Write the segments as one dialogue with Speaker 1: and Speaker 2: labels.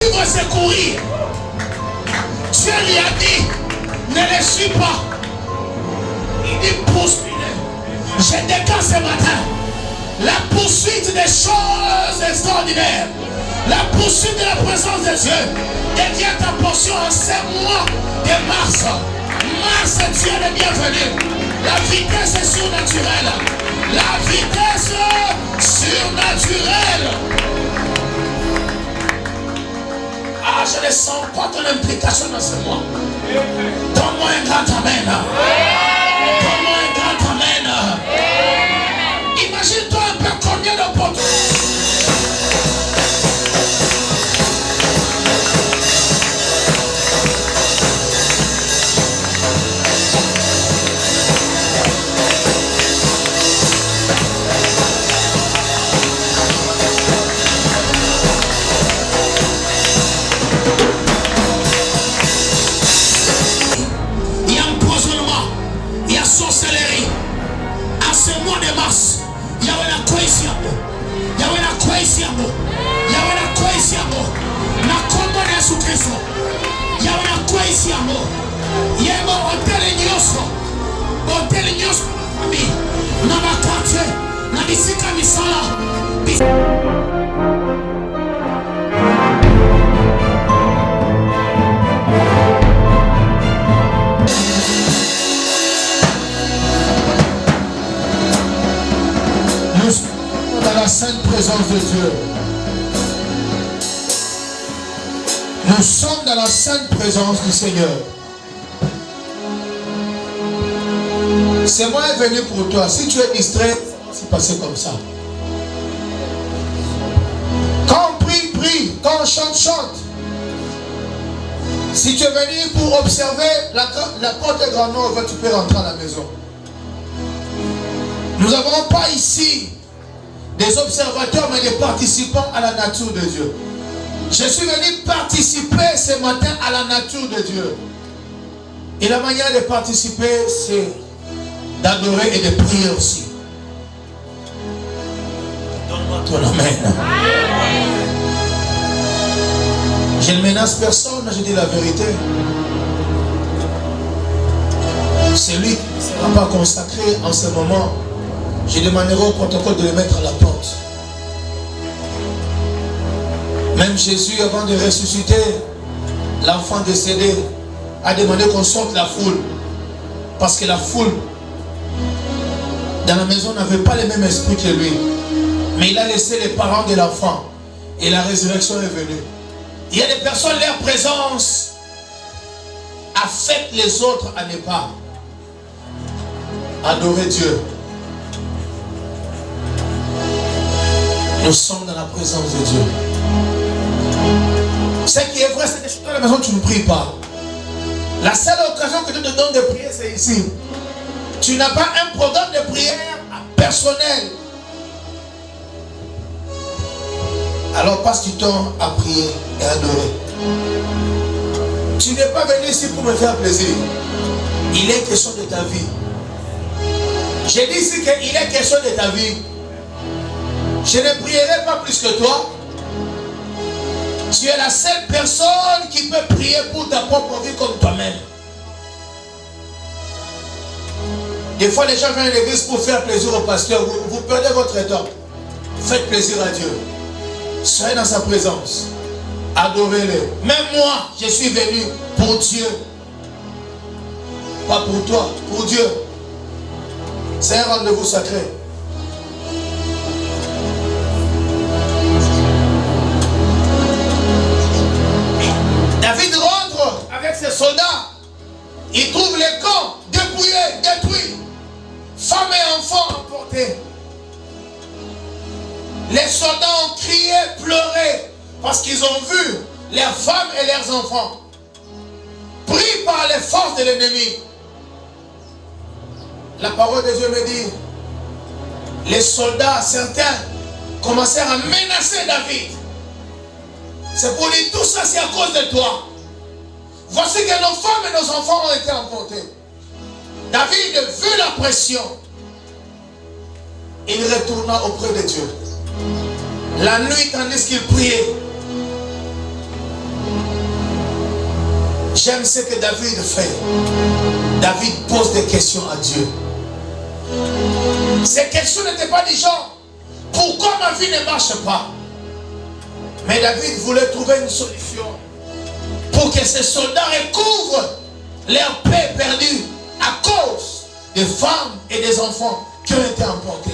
Speaker 1: Vivre c'est courir. Dieu lui a dit, ne les suis pas. Il dit poursuis-les. Je déclare ce matin la poursuite des choses extraordinaires. La poursuite de la présence de Dieu devient ta portion en ce mois de mars. Mars, Dieu est bienvenu. La vitesse est surnaturelle. La vitesse surnaturelle. Ah, je ne sens pas ton implication dans ce mois. Donne-moi un grand amen. Donne-moi un grand amen. Imagine-toi un peu combien de potes. Nous sommes dans la sainte présence de Dieu. Nous sommes dans la sainte présence du Seigneur. Ce mois est venu pour toi. Si tu es distrait, c'est passé comme ça. Quand on prie, prie. Quand on chante, chante. Si tu es venu pour observer, la porte est grandement ouverte, tu peux rentrer à la maison. Nous n'avons pas ici des observateurs, mais des participants à la nature de Dieu. Je suis venu participer ce matin à la nature de Dieu. Et la manière de participer, c'est d'adorer et de prier aussi. Donne-moi ton amen. Je ne menace personne, je dis la vérité. Celui qui ne sera pas consacré en ce moment, je demanderai au protocole de le mettre à la porte. Même Jésus, avant de ressusciter, l'enfant décédé a demandé qu'on sorte la foule. Parce que la foule, dans la maison, n'avait pas le même esprit que lui. Mais il a laissé les parents de l'enfant. Et la résurrection est venue. Il y a des personnes, leur présence affecte les autres à ne pas adorer Dieu. Nous sommes dans la présence de Dieu. Ce qui est vrai, c'est que dans la maison, tu ne pries pas. La seule occasion que Dieu te donne de prier, c'est ici. Tu n'as pas un programme de prière personnel. Alors passe du temps à prier et à adorer. Tu n'es pas venu ici pour me faire plaisir. Il est question de ta vie. J'ai dit ici qu'il est question de ta vie. Je ne prierai pas plus que toi. Tu es la seule personne qui peut prier pour ta propre vie comme toi-même. Des fois, les gens viennent à l'église pour faire plaisir au pasteur. Vous perdez votre temps. Faites plaisir à Dieu. Soyez dans sa présence. Adorez-le. Même moi, je suis venu pour Dieu. Pas pour toi, pour Dieu. C'est un rendez-vous sacré. David rentre avec ses soldats. Il trouve les camps dépouillés, détruits. Femmes et enfants emportés. Les soldats ont crié, pleuré, parce qu'ils ont vu leurs femmes et leurs enfants pris par les forces de l'ennemi. La parole de Dieu me dit, les soldats, certains, commencèrent à menacer David. C'est pour dire, tout ça c'est à cause de toi. Voici que nos femmes et nos enfants ont été emportés. David vu la pression. Il retourna auprès de Dieu. La nuit, tandis qu'il priait, J'aime ce que David fait. David pose des questions à Dieu. Ces questions n'étaient pas du genre, pourquoi ma vie ne marche pas? Mais David voulait trouver une solution pour que ces soldats recouvrent leur paix perdue à cause des femmes et des enfants qui ont été emportés.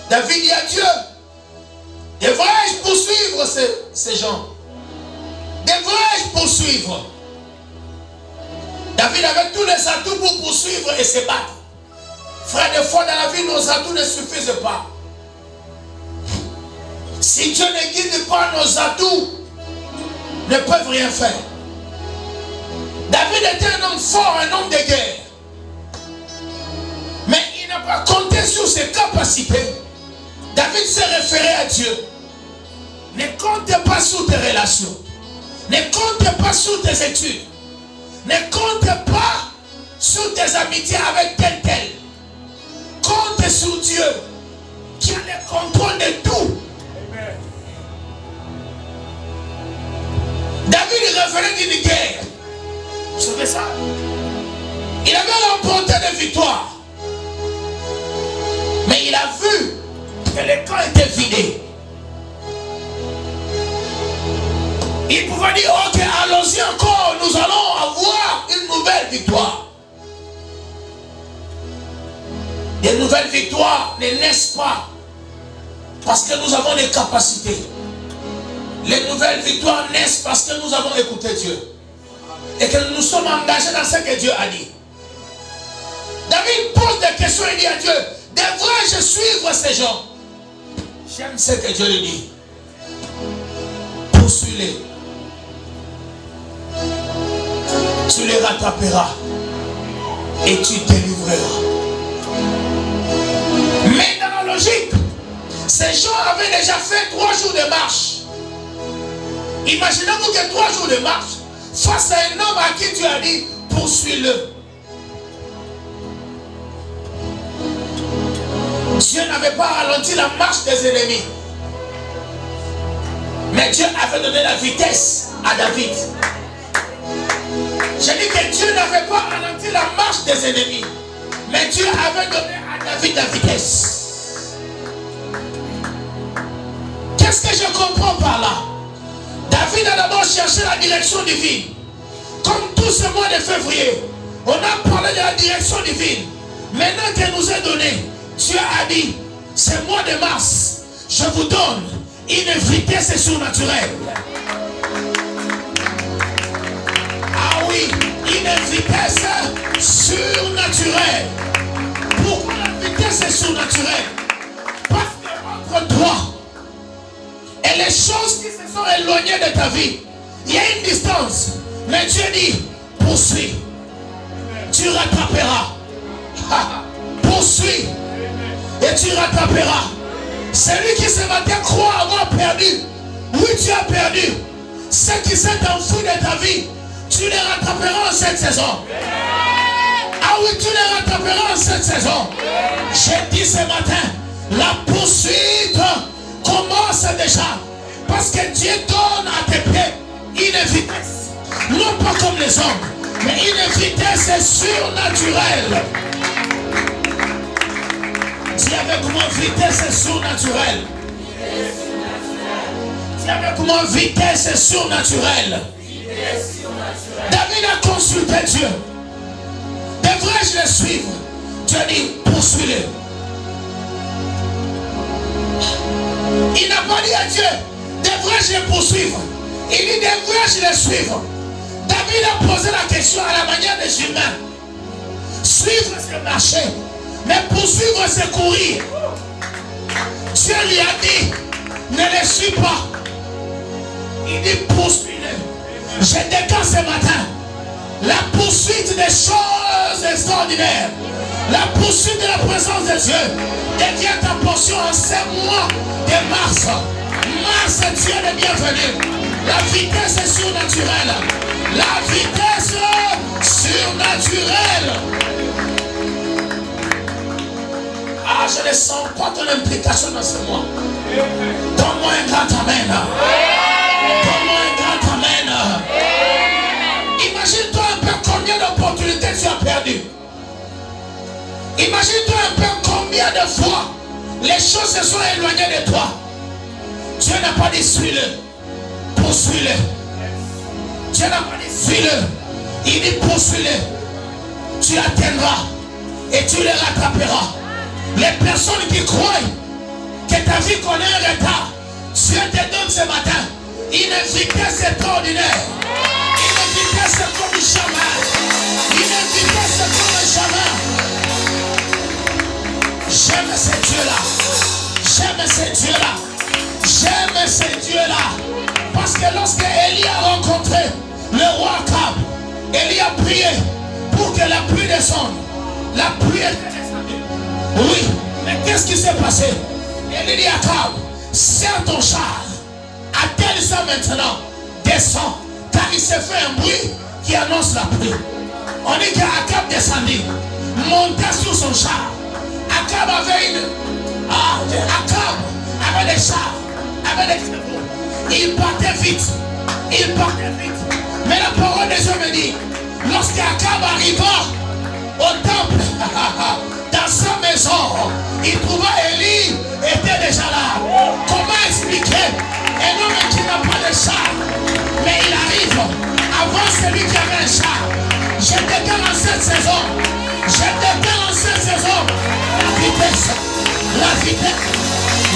Speaker 1: David dit à Dieu, devrais-je poursuivre ces gens? Devrais-je poursuivre? David avait tous les atouts pour poursuivre et se battre. Frère, des fois dans la vie, nos atouts ne suffisent pas. Si Dieu ne guide pas, nos atouts ne peuvent rien faire. David était un homme fort, un homme de guerre. Mais il n'a pas compté sur ses capacités. David s'est référé à Dieu. Ne compte pas sur tes relations. Ne compte pas sur tes études. Ne compte pas sur tes amitiés avec tel. Compte sur Dieu qui a le contrôle de tout. David revenait d'une guerre. Vous savez ça? Il avait remporté des victoires. Mais il a vu que le camp était vidé. Il pouvait dire, ok, allons-y encore, nous allons avoir une nouvelle victoire. Les nouvelles victoires ne naissent pas parce que nous avons des capacités. Les nouvelles victoires naissent parce que nous avons écouté Dieu. Et que nous sommes engagés dans ce que Dieu a dit. David pose des questions et dit à Dieu, devrais-je suivre ces gens? J'aime ce que Dieu lui dit. Poursuis-les. Tu les rattraperas et tu délivreras. Mais dans la logique, ces gens avaient déjà fait 3 jours de marche. Imaginez-vous que 3 jours de marche face à un homme à qui tu as dit poursuis-le. Dieu n'avait pas ralenti la marche des ennemis. Mais Dieu avait donné la vitesse à David. J'ai dit que Dieu n'avait pas ralenti la marche des ennemis. Mais Dieu avait donné à David la vitesse. Qu'est-ce que je comprends par là? David a d'abord cherché la direction divine. Comme tout ce mois de février, on a parlé de la direction divine. Maintenant qu'elle nous est donnée, Dieu a dit, ce mois de mars, je vous donne une vitesse surnaturelle. Ah oui, une vitesse surnaturelle. Pourquoi la vitesse est surnaturelle? Parce que entre toi et les choses qui se sont éloignées de ta vie, il y a une distance. Mais Dieu dit, poursuis. Tu rattraperas. Poursuis. Et tu rattraperas. Celui qui ce matin croit avoir perdu, oui, tu as perdu. Ce qui s'est enfoui de ta vie, tu les rattraperas en cette saison. Ah oui, tu les rattraperas en cette saison. J'ai dit ce matin, la poursuite commence déjà. Parce que Dieu donne à tes pieds une vitesse. Non pas comme les hommes, mais une vitesse surnaturelle. Dis avec moi, vitesse surnaturelle. Dis avec moi, vitesse surnaturelle. David a consulté Dieu. Devrais-je le suivre? Dieu dit, poursuis-le. Il n'a pas dit à Dieu, devrais-je le poursuivre? Il dit, devrais-je le suivre? David a posé la question à la manière des humains. Suivre, c'est marcher. Mais poursuivre, c'est courir. Dieu lui a dit, ne le suis pas. Il dit, poursuis-le. Je déclare ce matin la poursuite des choses extraordinaires. La poursuite de la présence de Dieu devient ta portion en ce mois de mars. Mars, Dieu est bienvenu. La vitesse est surnaturelle. La vitesse surnaturelle. Ah, je ne sens pas ton implication dans ce mois. Donne-moi un grand amen. Donne-moi un grand amen. Imagine Imagine-toi un peu combien de fois les choses se sont éloignées de toi. Dieu n'a pas dit suis-le, poursuis-le. Dieu n'a pas dit suis-le, il dit poursuis-le. Tu atteindras et tu les rattraperas. Les personnes qui croient que ta vie connaît un retard, Dieu te donne ce matin une vitesse extraordinaire, une vitesse comme jamais, une vitesse comme jamais. J'aime ce Dieu-là, j'aime ce Dieu-là, j'aime ce Dieu-là. Parce que lorsque Élie a rencontré le roi Akab, Élie a prié pour que la pluie descende. La pluie est descendue. Oui, mais qu'est-ce qui s'est passé? Élie dit à Akab, serre ton char, attelle ça maintenant, descends, car il s'est fait un bruit qui annonce la pluie. On dit qu'Akab descendit, monta sur son char. Akab avait Akab avait des chars, avait des chevaux. Il partait vite, il partait vite. Mais la parole de Dieu me dit, lorsque Akab arriva au temple, dans sa maison, il trouva Élie était déjà là. Comment expliquer un homme qui n'a pas de char, mais il arrive avant celui qui avait un char? Je déclare en cette saison, je déclare en cette saison la vitesse, la vitesse,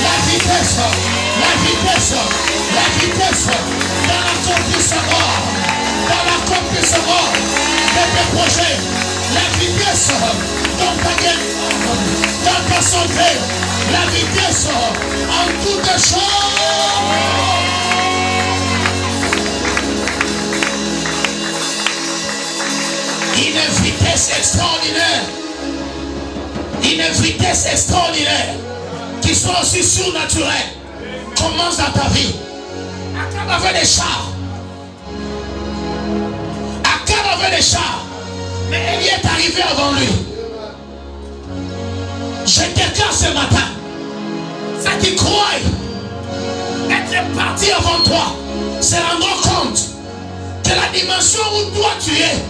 Speaker 1: la vitesse, la vitesse, la vitesse dans l'accomplissement, dans l'accomplissement de tes projets, la vitesse dans ta guérison, dans ta santé, la vitesse en toutes choses. Une vitesse extraordinaire, une vitesse extraordinaire qui soit aussi surnaturelle commence dans ta vie. Akab avait des chars, Akab avait des chars, mais Élie est arrivé avant lui. Je déclare ce matin, ceux qui croient être parti avant toi se rendront compte que la dimension où toi tu es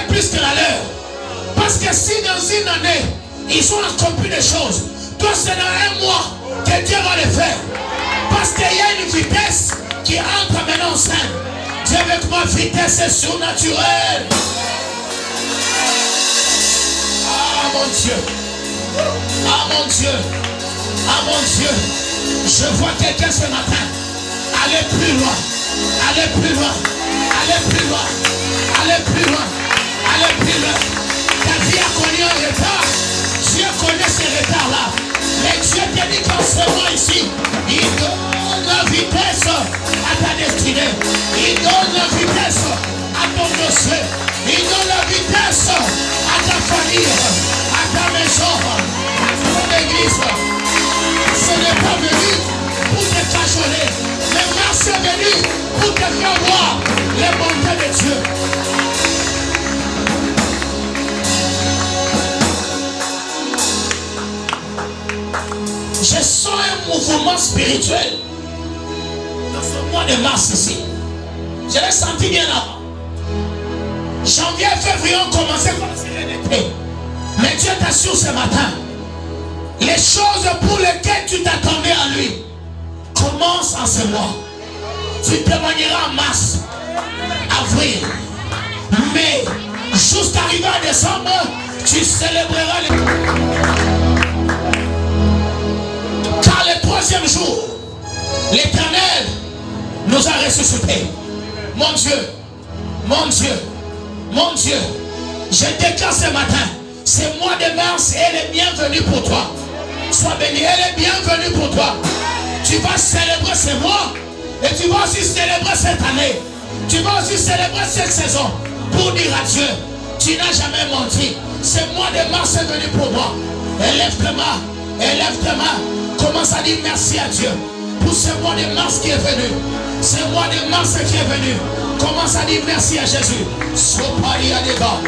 Speaker 1: plus que la leur. Parce que si dans une année ils ont accompli des choses, toi c'est dans un mois que Dieu va le faire. Parce qu'il y a une vitesse qui entre maintenant en scène. Dieu avec moi, vitesse surnaturelle. Ah mon Dieu, ah mon Dieu, ah mon Dieu. Je vois quelqu'un ce matin aller plus loin, aller plus loin, aller plus loin, aller plus loin. Allez plus loin. Ta vie a connu un retard. Dieu connaît ces retards-là. Mais Dieu te dit qu'en ce moment ici, il donne la vitesse à ta destinée. Il donne la vitesse à ton dossier. Il donne la vitesse à ta famille, à ta maison, à ton église. Ce n'est pas venu pour te cajoler. Mais merci est venu pour te faire voir les bontés de Dieu. Je sens un mouvement spirituel dans ce mois de mars ici. Je l'ai senti bien avant. Janvier et février ont commencé comme si rien n'était. Mais Dieu t'assure ce matin, les choses pour lesquelles tu t'attendais à lui commencent en ce mois. Tu témoigneras en mars, avril, mai, jusqu'arriver à décembre, tu célébreras les... Car le troisième jour, l'Éternel nous a ressuscités. Mon Dieu, mon Dieu, mon Dieu, je déclare ce matin, ce mois de mars, elle est bienvenue pour toi. Sois béni, elle est bienvenue pour toi. Tu vas célébrer ce mois et tu vas aussi célébrer cette année. Tu vas aussi célébrer cette saison pour dire à Dieu, tu n'as jamais menti. Ce mois de mars est venu pour moi. Élève tes mains, élève tes mains. Commence à dire merci à Dieu pour ce mois de mars qui est venu. Ce mois de mars qui est venu. Commence à dire merci à Jésus. Sopari à débat.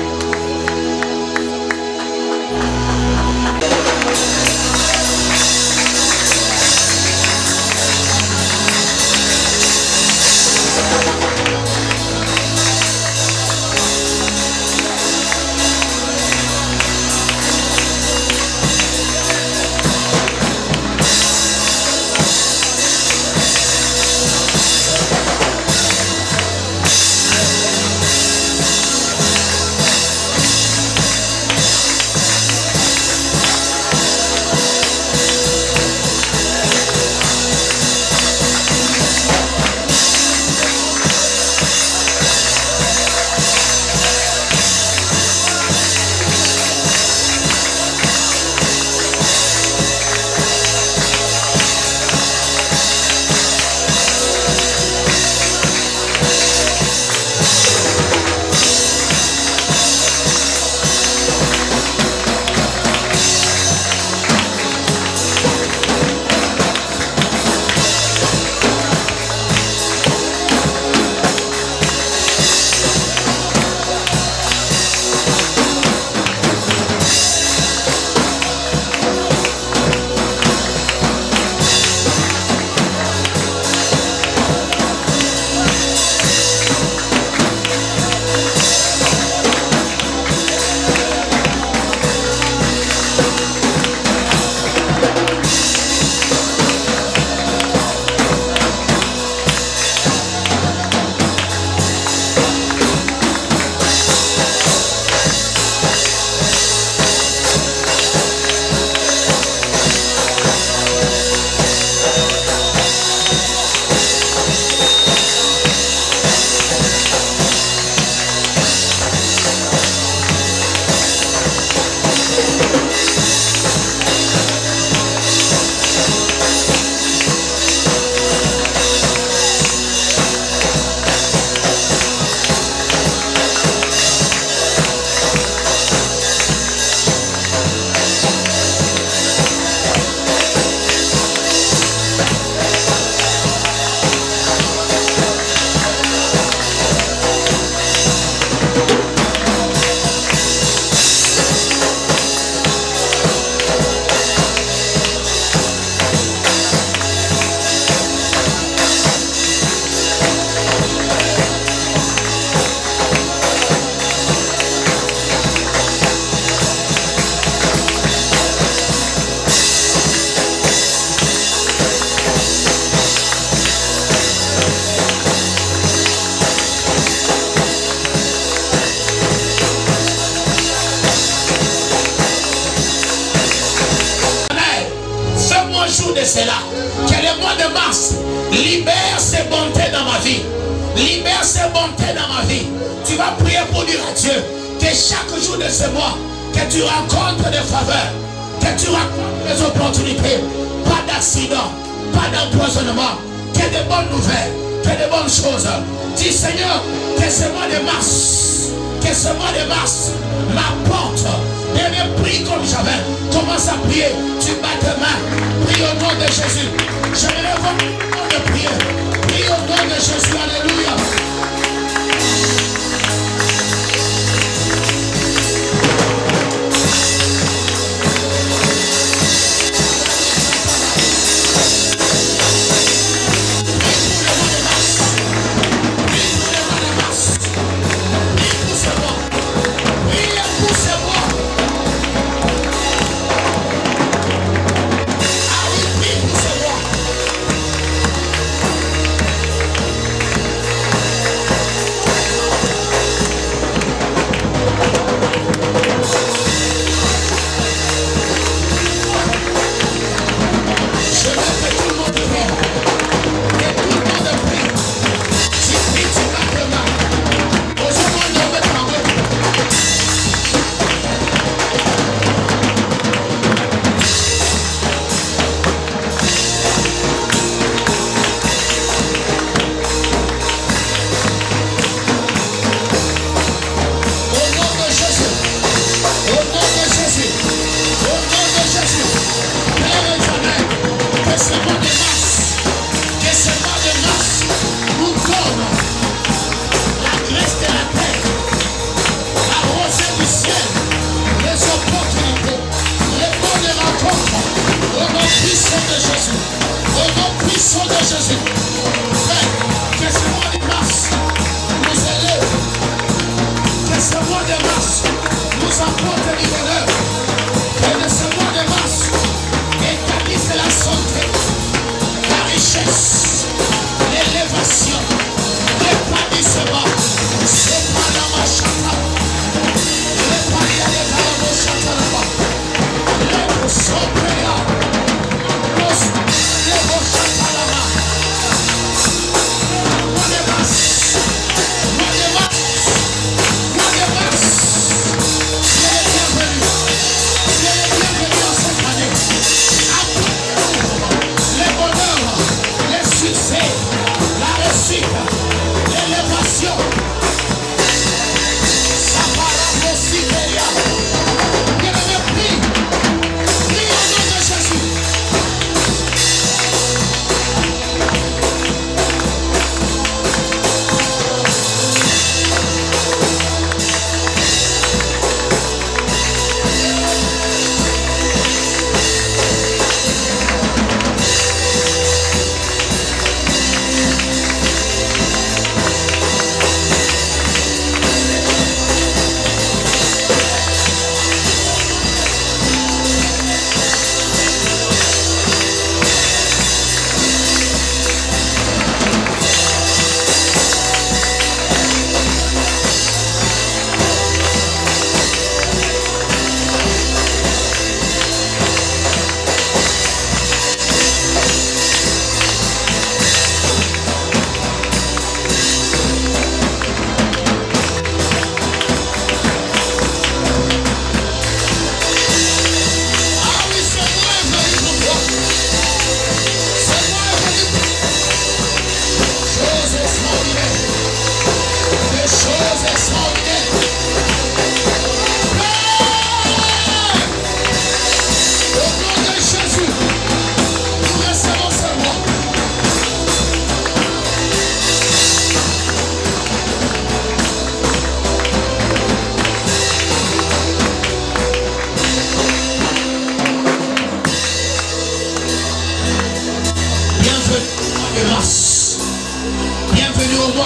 Speaker 1: bonté dans ma vie. Tu vas prier pour dire à Dieu que chaque jour de ce mois, que tu rencontres des faveurs, que tu rencontres des opportunités, pas d'accident, pas d'empoisonnement, que de bonnes nouvelles, que de bonnes choses. Dis Seigneur, que ce mois de mars, que ce mois de mars m'apporte. Et même prie comme j'avais. Commence à prier. Tu bats tes mains. Prie au nom de Jésus. J'aimerais voir tout le monde prier. Prie au nom de Jésus. Alléluia.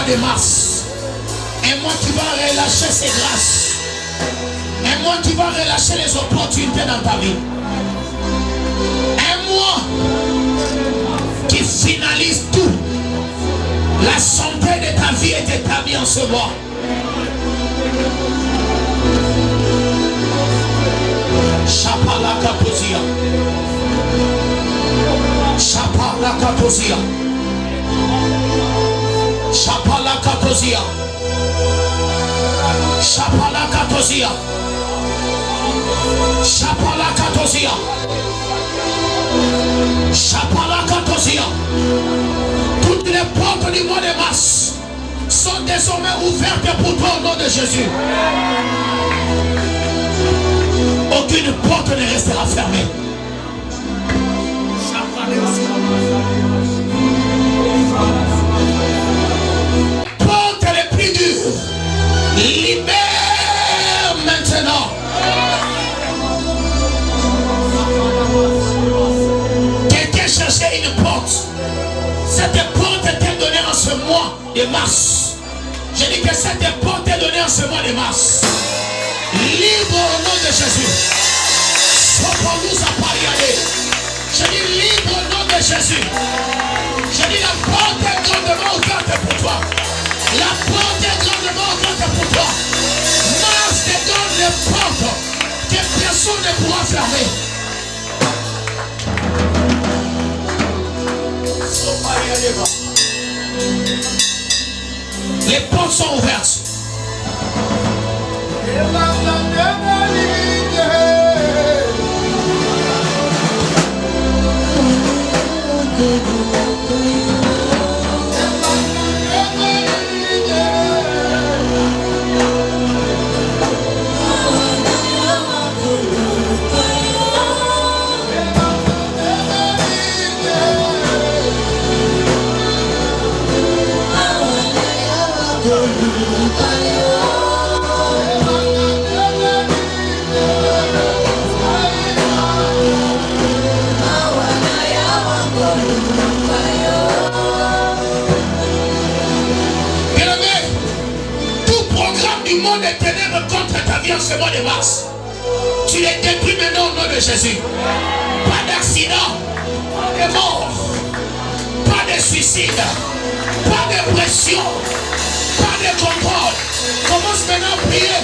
Speaker 1: De mars, un mois qui va relâcher ses grâces, un mois qui va relâcher les opportunités dans ta vie, un mois qui finalise tout. La santé de ta vie est établie en ce mois. Chapala Kaposia, Chapala Kaposia, Chapala Kaposia. Katosia. Chapala Katosia. Chapala Katosia. Chapala Katosia. Toutes les portes du mois de mars sont désormais ouvertes pour toi au nom de Jésus. Aucune porte ne restera fermée. Porte les plus dures, libère maintenant. Quelqu'un cherchait une porte. Cette porte était donnée en ce mois de mars. Je dis que cette porte est donnée en ce mois de mars. Libre au nom de Jésus. Je dis libre au nom de Jésus. Je dis la porte est grandement ouverte pour toi. La porte est grandement ouverte pour toi. Mars te donne les portes que personne ne pourra fermer. Les portes sont ouvertes. Les ténèbres contre ta vie en ce mois de mars, tu les détruis maintenant au nom de Jésus. Pas d'accident, pas de mort, pas de suicide, pas de pression, pas de contrôle. Commence maintenant à prier.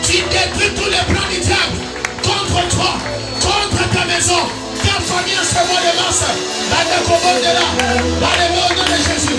Speaker 1: Tu détruis tous les plans du diable contre toi, contre ta maison, ta famille en ce mois de mars. La découverte de là, dans le nom de Jésus.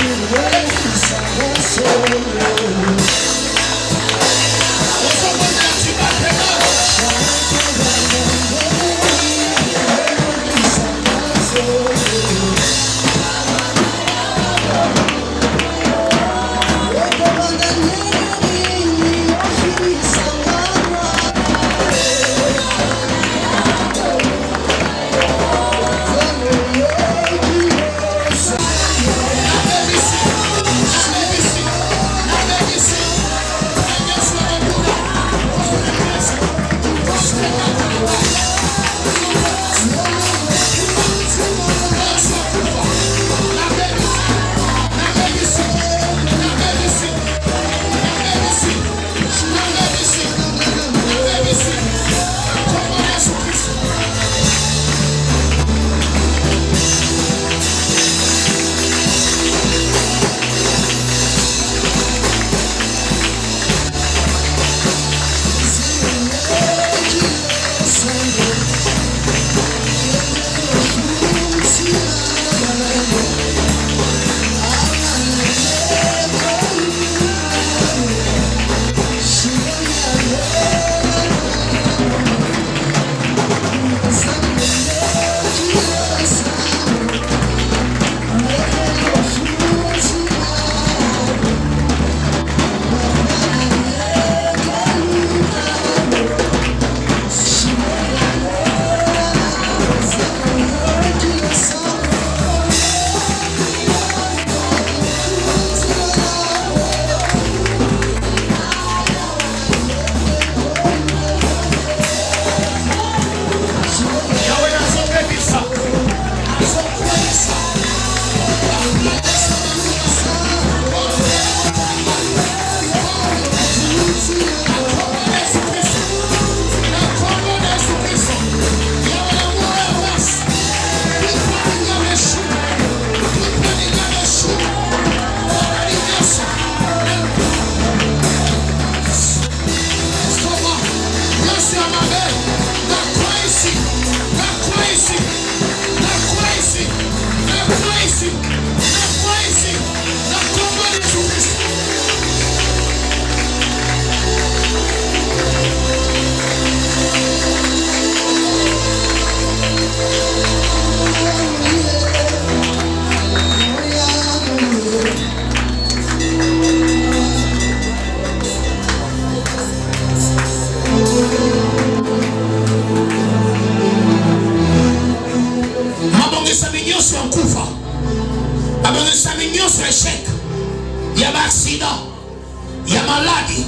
Speaker 1: il y a maladie,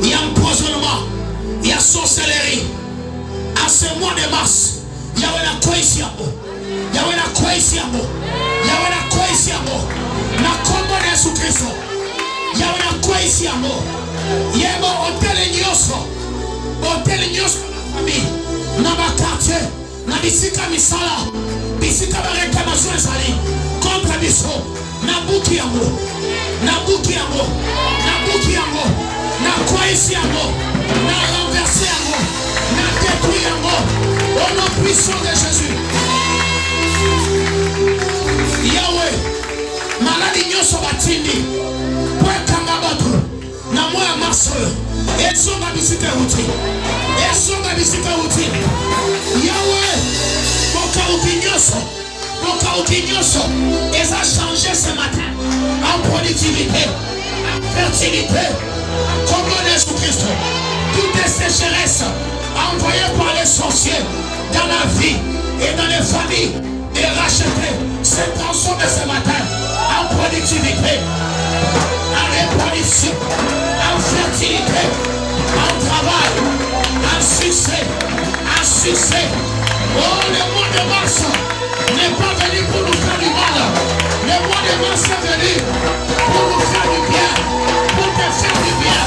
Speaker 1: il y a empoisonnement, il y a sorcellerie. En ce mois de mars, il y a une quoi ici à moi. Il y a une quoi ici à moi. Il y a une quoi ici à moi. Na combo de Jésus-Christ. Il y a une quoi ici à moi. Il y a un hôtel Nyoso. Hôtel Nyoso famille. Dans ma quartier, dans bisika misala, bisika ba réclamation ezali contre biso. Na buki yango. Na buki yango. Na buki yango. Na quoi ici à moi. Na renverser yango. Na détruire yango. Au nom puissant de Jésus. Yahweh, maladi nyoso batindi. Pwekanga batu. Na moya marso. Ezonga bisika uti. Ezonga bisika uti. Yahweh, boka ukinyoso. Boka ukinyoso. Ez a changé ce matin. En productivité. En fertilité. Comme le Jésus-Christ. Toutes ces sécheresses envoyées par les sorciers dans la vie et dans les familles et racheter se transforme ce matin en productivité, en reproduction, en fertilité, en travail, en succès, en succès. Oh, le mois de mars n'est pas venu pour nous faire du mal. Le mois de mars est venu pour nous faire du bien, pour te faire du bien.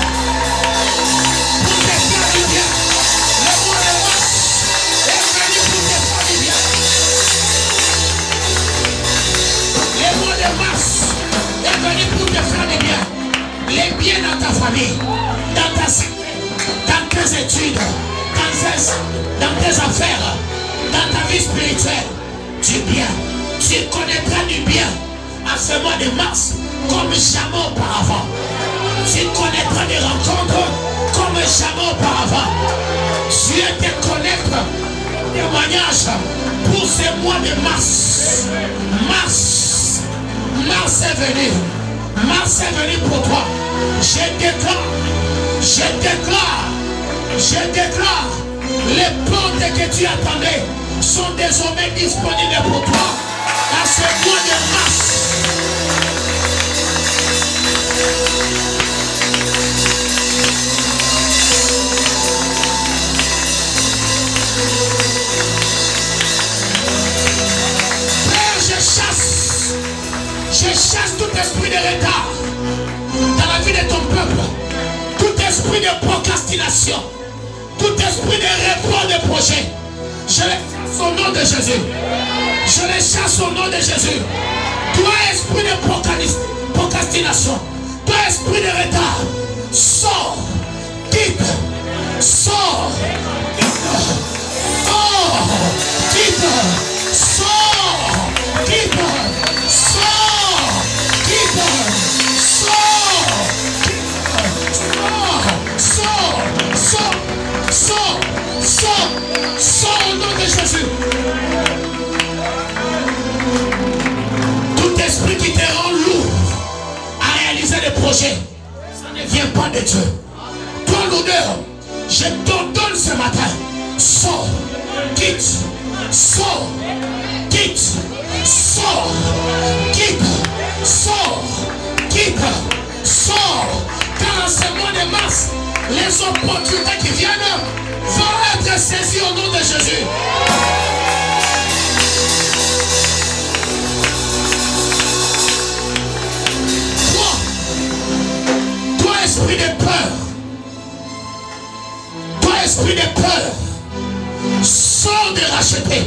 Speaker 1: Les biens dans ta famille, dans ta santé, dans tes études, dans tes affaires, dans ta vie spirituelle, du bien. Tu connaîtras du bien à ce mois de mars comme jamais auparavant. Tu connaîtras des rencontres comme jamais auparavant. Dieu te connecte témoignage pour ce mois de mars. Mars est venu. Mars est venu pour toi. Je déclare, les portes que tu attendais sont désormais disponibles pour toi à ce mois de mars. Père, je chasse tout esprit de retard dans la vie de ton peuple, tout esprit de procrastination, tout esprit de report de projet. Je les chasse au nom de Jésus. Je les chasse au nom de Jésus. Toi, esprit de procrastination, toi, esprit de retard, sors, quitte, sors, quitte, sors, quitte, sors, quitte, sors, quitte, sors au nom de Jésus. Tout esprit qui te rend lourd à réaliser des projets, ça ne vient pas de Dieu. Toi, l'odeur, je t'ordonne ce matin. Sors, quitte, sors, quitte, sors, quitte, sors, quitte, sors. Car en ce mois de mars, les opportunités qui viennent vont être saisies au nom de Jésus. Toi, esprit de peur, esprit de peur, sors de racheter.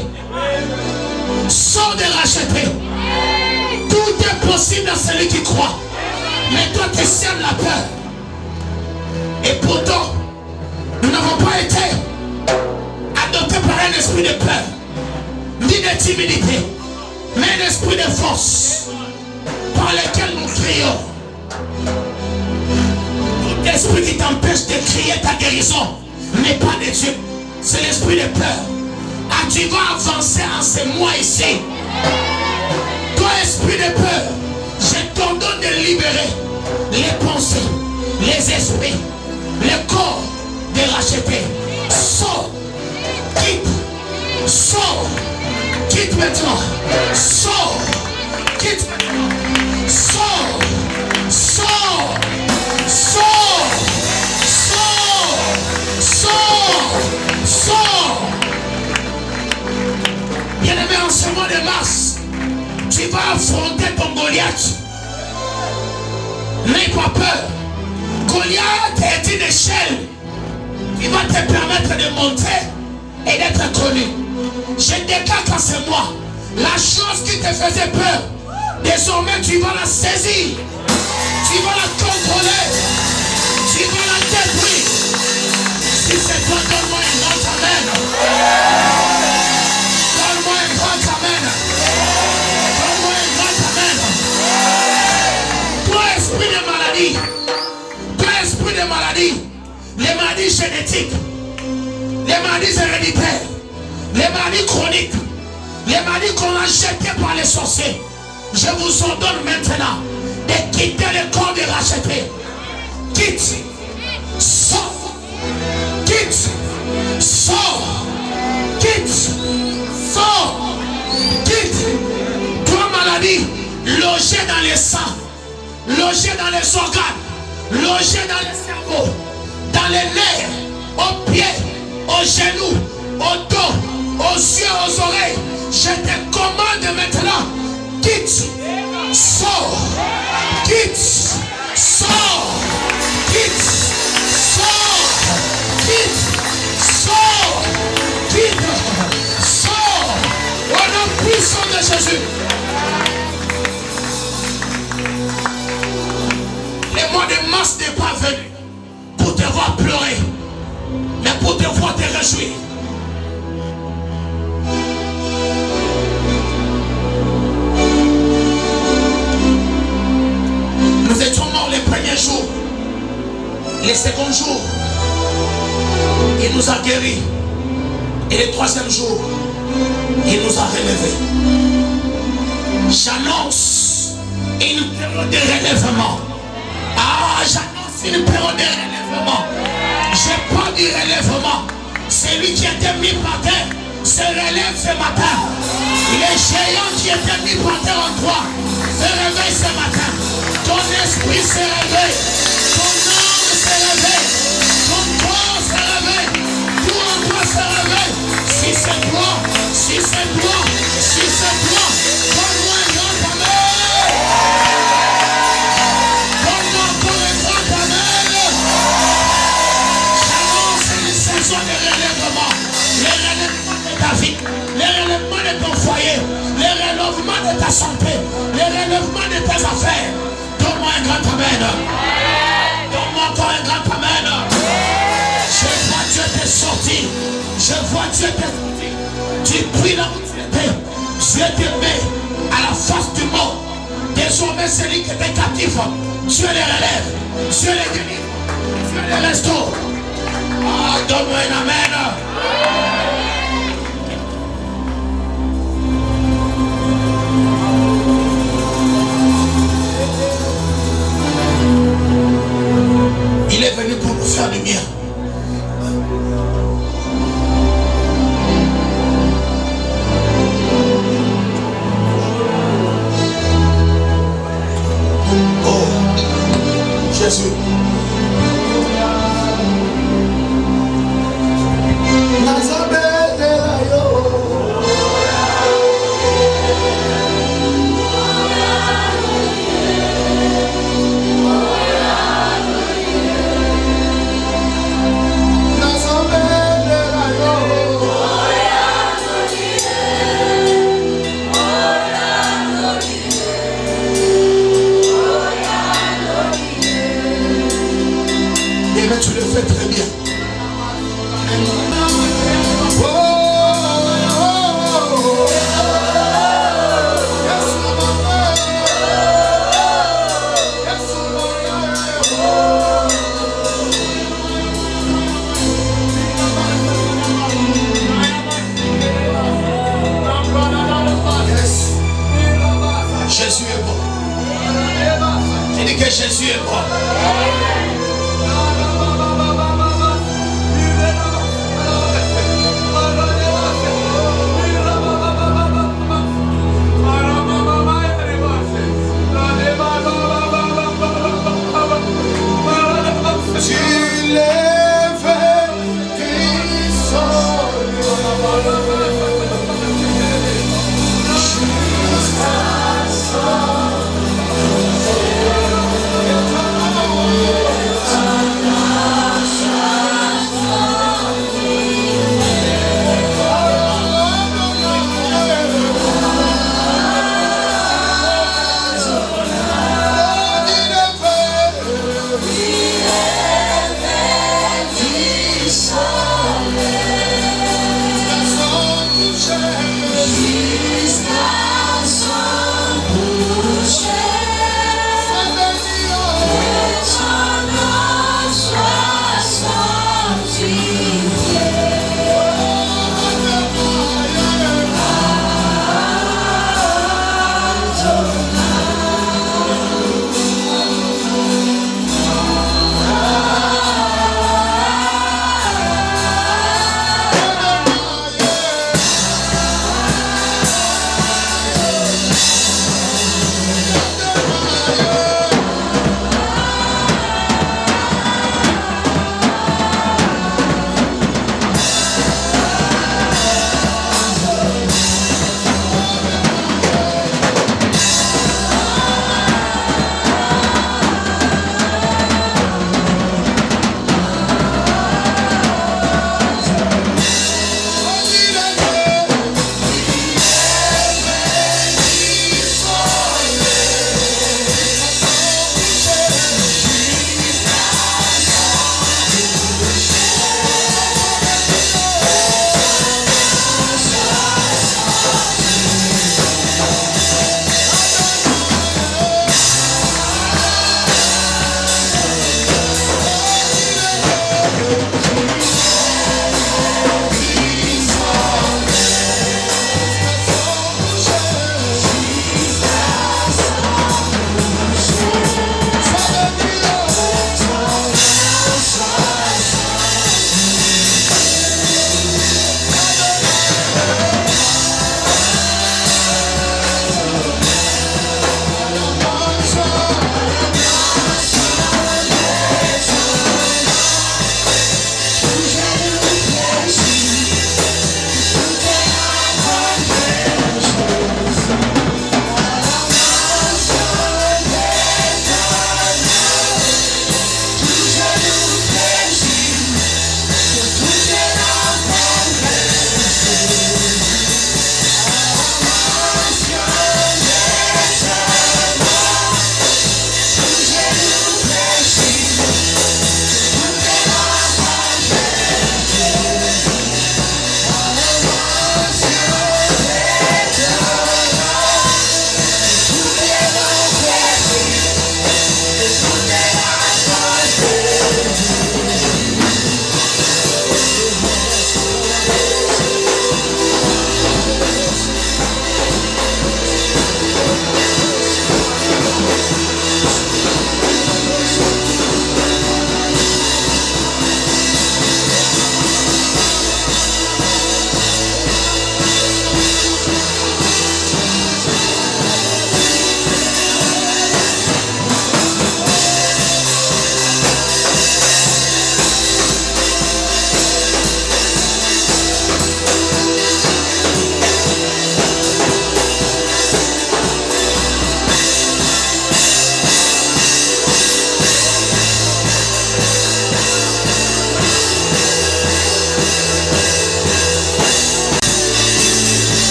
Speaker 1: Sors de racheter. Tout est possible à celui qui croit. Mais toi, tu sèmes la peur. Et pourtant, nous n'avons pas été adoptés par un esprit de peur, ni de timidité, mais un esprit de force par lequel nous crions. Tout esprit qui t'empêche de crier ta guérison n'est pas de Dieu, c'est l'esprit de peur. Ah, tu vas avancer en ce mois ici. Toi, esprit de peur, je t'ordonne de libérer les pensées, les esprits, le corps de racheter. Sors, quitte maintenant. Sors, quitte maintenant. Sors. de mars, tu vas affronter ton Goliath. N'aie pas peur. Goliath est une échelle qui va te permettre de monter et d'être connu. Je déclare qu'en ce mois, la chose qui te faisait peur, désormais tu vas la saisir, tu vas la contrôler, tu vas la détruire. Si c'est toi, donne-moi un grand amen. Donne-moi un grand amen. Donne-moi un grand amen. Toi, esprit de maladie, toi, esprit de maladie, les maladies génétiques, les maladies héréditaires, les maladies chroniques, les maladies qu'on a jetées par les sorciers, je vous ordonne maintenant de quitter le corps de racheter. Quitte, sors, quitte, sors, quitte, sors, quitte. Toi maladie, logée dans les sangs, logée dans les organes, logée dans le cerveau, dans les nerfs, aux pieds, aux genoux, au dos, aux yeux, aux oreilles. Je te commande maintenant, quitte, sors, quitte, sors, quitte, sors, quitte, sors, quitte, sors, au nom puissant de Jésus. Le mois de mars n'est pas venu pour te voir pleurer, mais pour te voir te réjouir. Nous étions morts les premiers jours, les seconds jours, il nous a guéris. Et le troisième jour, il nous a relevés. J'annonce une période de relèvement. Ah, j'annonce une période de relèvement. Je parle du relèvement. Celui qui était mis par terre se relève ce matin. Les géants qui étaient mis par terre en toi se réveillent ce matin. Ton esprit se réveille, ton âme se réveille, ton corps se réveille, tout en toi se réveille. Si c'est toi, si c'est toi, si c'est toi, donne-moi un grand amen. Donne-moi encore un grand amen. J'annonce une saison de relèvement. Le relèvement de ta vie, le relèvement de ton foyer, le relèvement de ta santé, le relèvement de tes affaires. Donne-moi un grand amen. Donne-moi encore un grand amen. Je vois Dieu t'est sorti. Je vois Dieu t'est sorti. Tu pries là où tu étais. Dieu te met à la face du mort. Désormais, celui qui était captif, Dieu les relève. Dieu les délivre. Dieu les restaure. Ah, donne-moi un amen. Il est venu pour nous faire du bien. Oh, Jésus. Tu le fais très bien. Jésus est bon. J'ai dit que Jésus est bon.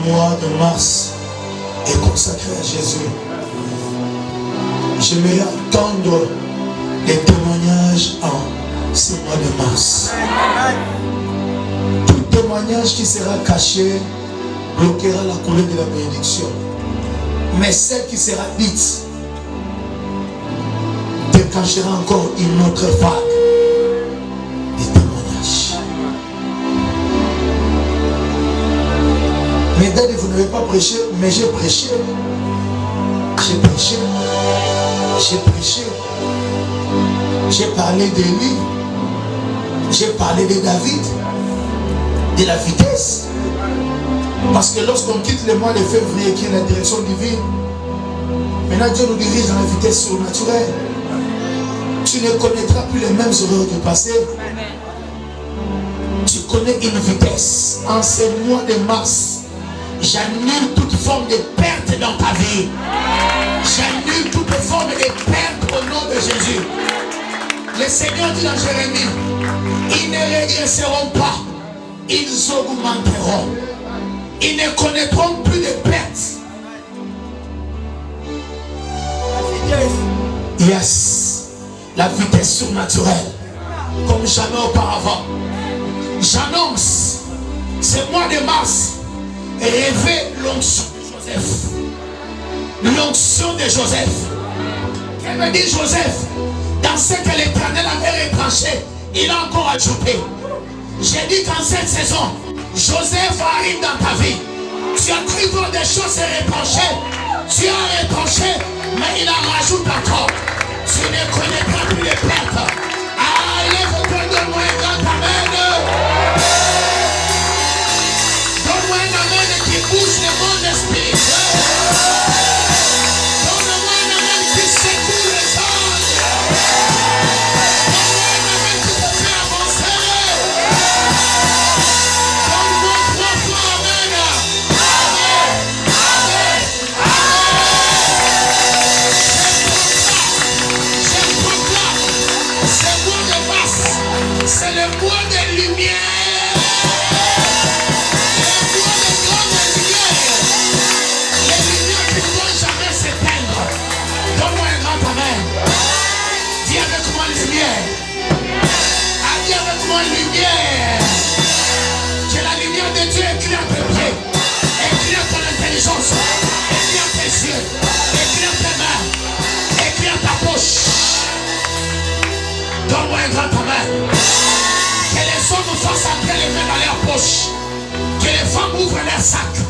Speaker 1: mois de mars est consacré à Jésus. J'aimerais attendre des témoignages en ce mois de mars. Tout témoignage qui sera caché bloquera la coulée de la bénédiction. Mais celle qui sera dite déclenchera encore une autre vague de témoignages. Mesdames, vous n'avez pas prêché, mais j'ai prêché. J'ai prêché. J'ai prêché. J'ai parlé d'Élie. J'ai parlé de David. De la vitesse. Parce que lorsqu'on quitte le mois de février qui est la direction divine, maintenant Dieu nous dirige dans la vitesse surnaturelle. Tu ne connaîtras plus les mêmes erreurs du passé. Tu connais une vitesse. En ce mois de mars, j'annule toute forme de perte dans ta vie. J'annule toute forme de perte au nom de Jésus. Le Seigneur dit dans Jérémie, ils ne régresseront pas, ils augmenteront. Ils ne connaîtront plus de pertes. Yes, la vitesse surnaturelle, comme jamais auparavant. J'annonce, ce mois de mars, rêver l'onction de Joseph. L'onction de Joseph. Qu'elle me dit Joseph, dans ce que l'Éternel avait retranché, il a encore ajouté. J'ai dit qu'en cette saison, Joseph arrive dans ta vie. Tu as cru voir des choses retranchées. Tu as retranché, mais il en rajoute encore. Tu ne connaîtras plus les pertes. Lève-toi, donne-moi un grand amen. Donne-moi un amen qui bouge le monde spirituel. Donne-moi un amen qui secoue les anges. Donne-moi un amen qui te fait avancer. Donne-moi 3 fois amen. Amen. Amen. Je proclame. Ce mois de mars, c'est le mois de lumière. Lumière, que la lumière de Dieu éclaire tes pieds, éclaire ton intelligence, éclaire tes yeux, éclaire tes mains, éclaire ta poche. Donne-moi un grand amen. Que les hommes fassent entrer les mains dans leur poche, que les femmes ouvrent leurs sacs.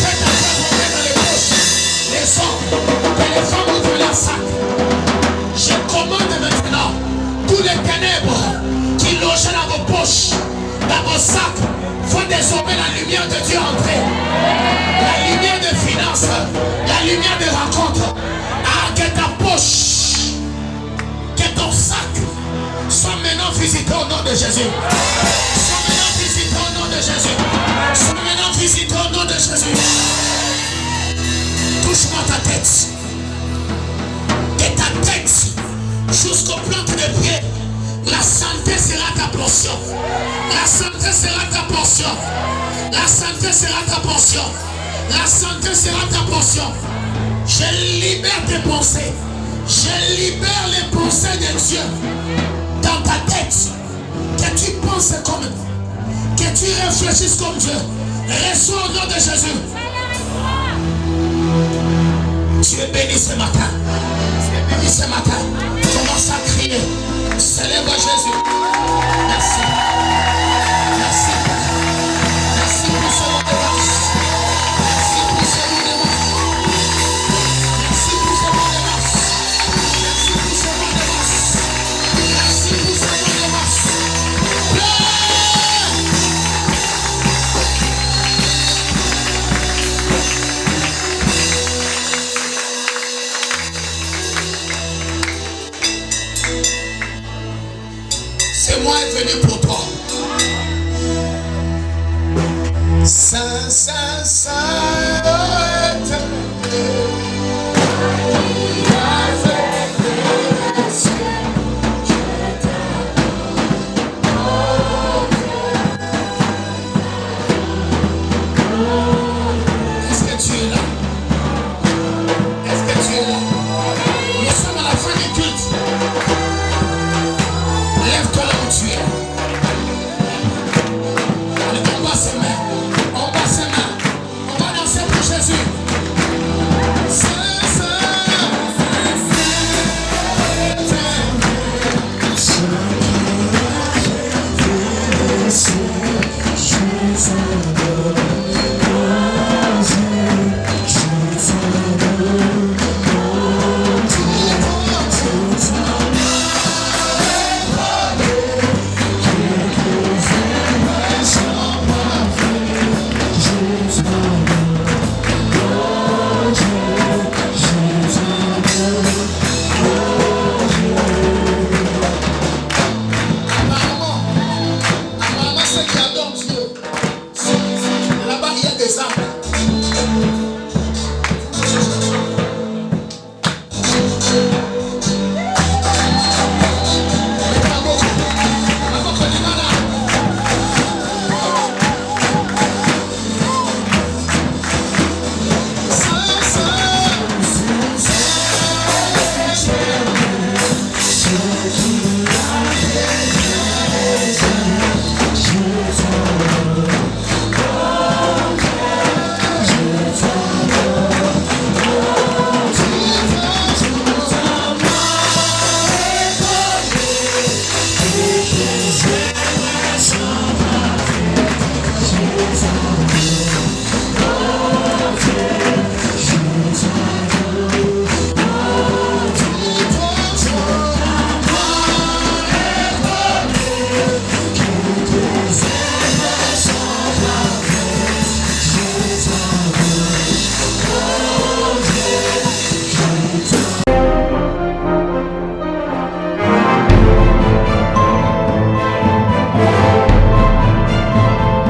Speaker 1: Faites entrer vos mains dans les poches, les hommes. Que les femmes ouvrent leurs sacs. Je commande maintenant tous les ténèbres qui logeaient dans vos poches, dans vos sacs, faut désormais la lumière de Dieu entrer. La lumière de finances, la lumière de rencontres. Ah, que ta poche, que ton sac soit maintenant visité au nom de Jésus. Soit maintenant visité au nom de Jésus. Soit maintenant visité au nom de Jésus. Touche-moi ta tête. De ta tête jusqu'aux plantes des pieds. La santé sera ta portion. La santé sera ta portion. La santé sera ta portion. La santé sera ta portion. Je libère tes pensées. Je libère les pensées de Dieu dans ta tête. Que tu penses comme Dieu. Que tu réfléchisses comme Dieu. Reçois au nom de Jésus. Tu es béni ce matin. Tu es béni ce matin. Commence à crier. Célèbre Jésus. Merci. Merci. Merci pour ce mot de grâce. Merci pour ce mot de grâce. Merci pour ce mot de grâce. Merci pour ce mot de grâce. Merci pour ce mot de grâce. Ce mois est venu pour toi. Saint, Saint, Saint, éternel. Est-ce que tu es là? Est-ce que tu es là? Nous sommes à la fin du culte. Lève-toi là où tu es. On bat ses mains. On bat ses mains. On va danser pour Jésus.